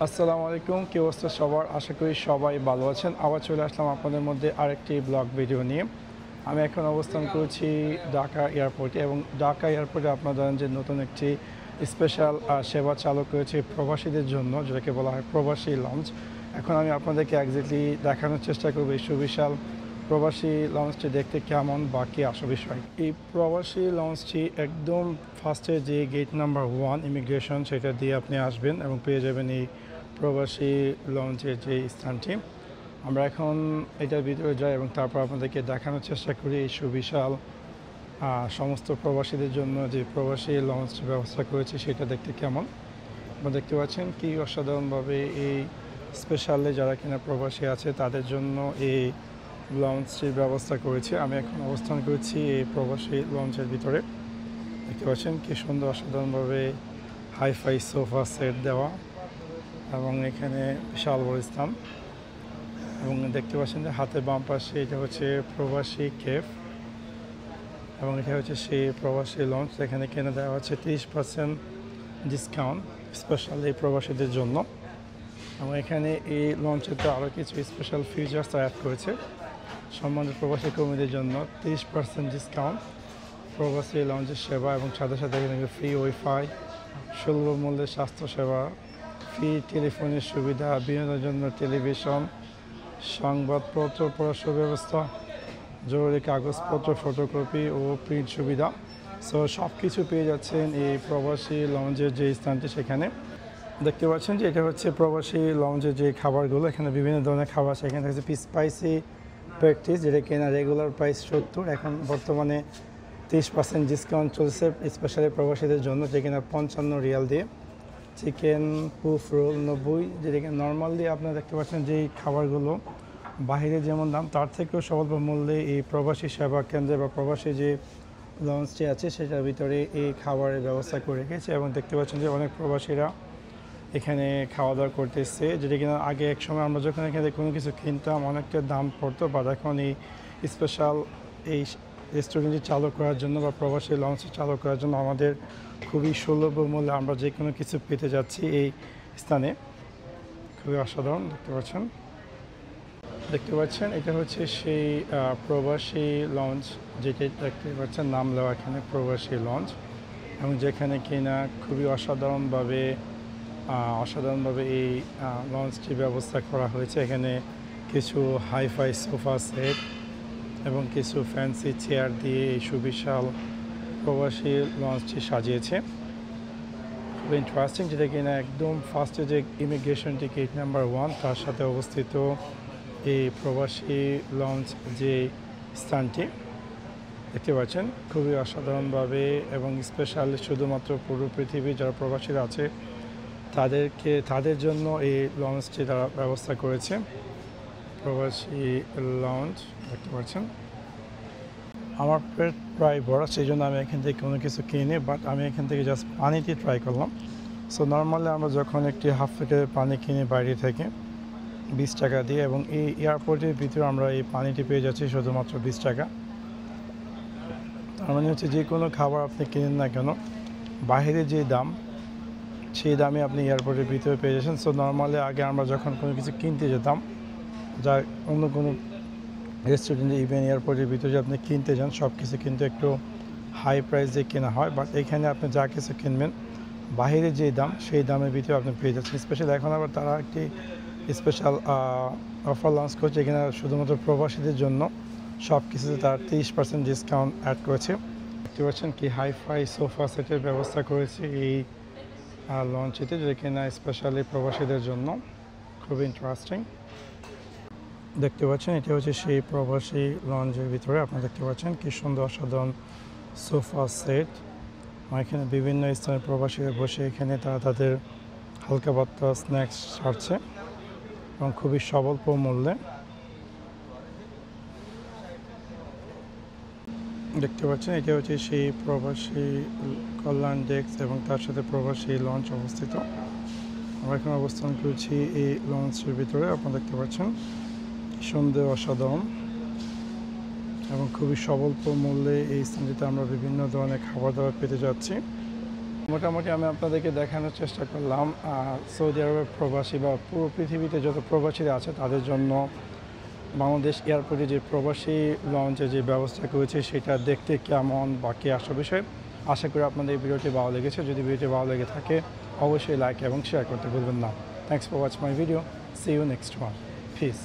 আসসালামু আলাইকুম, কি অবস্থা সবার? আশা করি সবাই ভালো আছেন। আবার চলে আসলাম আপনাদের মধ্যে আরেকটি ব্লগ ভিডিও নিয়ে। আমি এখন অবস্থান করছি ঢাকা এয়ারপোর্টে এবং ঢাকা এয়ারপোর্টে আপনারা জানেন যে নতুন একটি স্পেশাল সেবা চালু করেছে প্রবাসীদের জন্য, যেটাকে বলা হয় প্রবাসী লঞ্চ। এখন আমি আপনাদেরকে একজাক্টলি দেখানোর চেষ্টা করব এই সুবিশাল প্রবাসী লঞ্চটি দেখতে কেমন বা কী আসল বিষয়। এই প্রবাসী লঞ্চটি একদম ফার্স্টে যে গেট নাম্বার 1 ইমিগ্রেশন, সেটা দিয়ে আপনি আসবেন এবং পেয়ে যাবেন এই প্রবাসী লঞ্চের যে স্থানটি। আমরা এখন এটার ভিতরে যাই এবং তারপর আপনাদেরকে দেখানোর চেষ্টা করি এই সুবিশাল সমস্ত প্রবাসীদের জন্য যে প্রবাসী লঞ্চ ব্যবস্থা করেছে সেটা দেখতে কেমন। আপনারা দেখতে পাচ্ছেন কি অসাধারণভাবে এই স্পেশালি যারা কিনা প্রবাসী আছে তাদের জন্য এই লঞ্চটির ব্যবস্থা করেছে। আমি এখন অবস্থান করছি এই প্রবাসী লঞ্চের ভিতরে। দেখতে পাচ্ছেন কি সুন্দর অসাধারণভাবে হাইফাই সোফা সেট দেওয়া এবং এখানে বিশাল বড় স্থান। এবং দেখতে পাচ্ছেন যে হাতে বাম পাশে এটা হচ্ছে প্রবাসী কেফ এবং এটা হচ্ছে সেই প্রবাসী লঞ্চ। এখানে কিনে দেওয়া হচ্ছে 30% ডিসকাউন্ট স্পেশালি প্রবাসীদের জন্য। এবং এখানে এই লঞ্চেতে আরও কিছু স্পেশাল ফিচার্স অ্যাড করেছে সম্মানিত প্রবাসী কর্মীদের জন্য। 30% ডিসকাউন্ট, প্রবাসী লঞ্চের সেবা এবং সাথে সাথে এখানে ফ্রি ওয়াইফাই, সুলভ মূল্যের স্বাস্থ্যসেবা, ফ্রি টেলিফোনের সুবিধা, বিনোদনের জন্য টেলিভিশন, সংবাদপত্র পড়ার সুব্যবস্থা, জরুরি কাগজপত্র ফটোকপি ও প্রিন্ট সুবিধা। সো সব কিছু পেয়ে যাচ্ছেন এই প্রবাসী লঞ্চের যে স্থানটি সেখানে। দেখতে পাচ্ছেন যে এটা হচ্ছে প্রবাসী লঞ্চের যে খাবারগুলো, এখানে বিভিন্ন ধরনের খাবার আছে। এখানে থাকছে স্পাইসি প্র্যাকটিস, যেটা কিনা রেগুলার প্রাইস 70, এখন বর্তমানে 30% ডিসকাউন্ট চলছে স্পেশালি প্রবাসীদের জন্য, যে কিনা 55 রিয়াল দিয়ে। চিকেন পুফ রোল 90, যেটা কিনা নর্মালি আপনারা দেখতে পাচ্ছেন যে এই খাবারগুলো বাইরে যেমন দাম তার থেকেও স্বল্প মূল্যে এই প্রবাসী সেবা কেন্দ্রে বা প্রবাসী যে লঞ্চটি আছে সেটার ভিতরে এই খাবারের ব্যবস্থা করে রেখেছে। এবং দেখতে পাচ্ছেন যে অনেক প্রবাসীরা এখানে খাওয়া দাওয়া করতেছে, যেটা কিনা আগে এক সময় আমরা যখন এখানে কোনো কিছু কিনতাম অনেকটা দাম পড়তো, বা এখন এই স্পেশাল এই রেস্টুরেন্টটি চালু করার জন্য বা প্রবাসী লঞ্চ চালু করার জন্য আমাদের খুবই সুলভ মূল্যে আমরা যে কোনো কিছু পেতে যাচ্ছি এই স্থানে। খুবই অসাধারণ দেখতে পাচ্ছেন এটা হচ্ছে সেই প্রবাসী লঞ্চ, যেটি দেখতে পাচ্ছেন নাম দেওয়া এখানে প্রবাসী লঞ্চ, এবং যেখানে কিনা খুবই অসাধারণভাবে এই লঞ্চটি ব্যবস্থা করা হয়েছে। এখানে কিছু হাইফাই সোফা সেট এবং কিছু ফ্যান্সি চেয়ার দিয়ে এই সুবিশাল প্রবাসী লঞ্চটি সাজিয়েছে। খুব ইন্টারেস্টিং, যেটা কিনা একদম ফার্স্টে যে ইমিগ্রেশন টিকিট নাম্বার 1 তার সাথে অবস্থিত এই প্রবাসী লঞ্চ যে স্থানটি দেখতে পাচ্ছেন খুবই অসাধারণভাবে এবং স্পেশালি শুধুমাত্র পুরো পৃথিবী যারা প্রবাসীরা আছে তাদের জন্য এই লঞ্চটি তারা ব্যবস্থা করেছে। প্রবাসী লঞ্চ দেখতে পাচ্ছেন। আমার পেট প্রায় ভরা, সেই জন্য আমি এখান থেকে কোনো কিছু কিনি, বাট আমি এখান থেকে জাস্ট পানিটি ট্রাই করলাম। সো নর্মালি আমরা যখন একটি হাফ লিটারের পানি কিনি বাইরে থেকে 20 টাকা দিয়ে, এবং এই এয়ারপোর্টের ভিতরে আমরা এই পানিটি পেয়ে যাচ্ছি শুধুমাত্র 20 টাকা। তার মানে হচ্ছে যে কোনো খাবার আপনি কিনেন না কেন বাইরে যে দাম সেই দামে আপনি এয়ারপোর্টের ভিতরে পেয়ে যাচ্ছেন। সো নর্মালি আগে আমরা যখন কোনো কিছু কিনতে যেতাম, যা অন্য কোনো রেস্টুরেন্টে ইভেন এয়ারপোর্টের ভিতরে আপনি কিনতে যান সব কিছু কিন্তু একটু হাই প্রাইসে কেনা হয়, বাট এখানে আপনি যা কিছু কিনবেন বাইরে যে দাম সেই দামের ভিতরে আপনি পেয়ে যাচ্ছেন। স্পেশালি এখন আবার তারা একটি স্পেশাল অফার লঞ্চ করছে, এখানে শুধুমাত্র প্রবাসীদের জন্য সব কিছুতে তারা 30% ডিসকাউন্ট অ্যাড করেছে। দেখতে পাচ্ছেন কি হাইফাই সোফা সেটের ব্যবস্থা করেছে এই লঞ্চটিতে, যেটা কিনা স্পেশালি প্রবাসীদের জন্য। খুবই ইন্টারেস্টিং দেখতে পাচ্ছেন। এটা হচ্ছে সেই প্রবাসী লঞ্চের ভিতরে আপনারা দেখতে পাচ্ছেন কি সুন্দর অসাধারণ সোফা সেট। এখানে বিভিন্ন স্থানের প্রবাসীরা বসে এখানে তারা তাদের হালকা পাতলা স্ন্যাক্স ছাড়ছে এবং খুবই স্বল্প মূল্যে। দেখতে পাচ্ছেন এটা হচ্ছে সেই প্রবাসী কল্যাণ ডেস্ক এবং তার সাথে প্রবাসী লঞ্চ অবস্থিত। আমরা এখন অবস্থান করছি এই লঞ্চের ভিতরে। আপনারা দেখতে পাচ্ছেন সুন্দর অসাধারণ এবং খুবই স্বল্প মূল্যে এই স্থানটিতে আমরা বিভিন্ন ধরনের খাবার দাবার পেতে যাচ্ছি। মোটামুটি আমি আপনাদেরকে দেখানোর চেষ্টা করলাম সৌদি আরবের প্রবাসী বা পুরো পৃথিবীতে যত প্রবাসীরা আছে তাদের জন্য বাংলাদেশ এয়ারপোর্টে যে প্রবাসী লঞ্চের যে ব্যবস্থা করেছে সেটা দেখতে কেমন বা কে আসা বিষয়। আশা করি আপনাদের এই ভিডিওটি ভালো লেগেছে। যদি ভিডিওটি ভালো লেগে থাকে অবশ্যই লাইক এবং শেয়ার করতে ভুলবেন না। Thanks for watch my video. See you next one. Piece.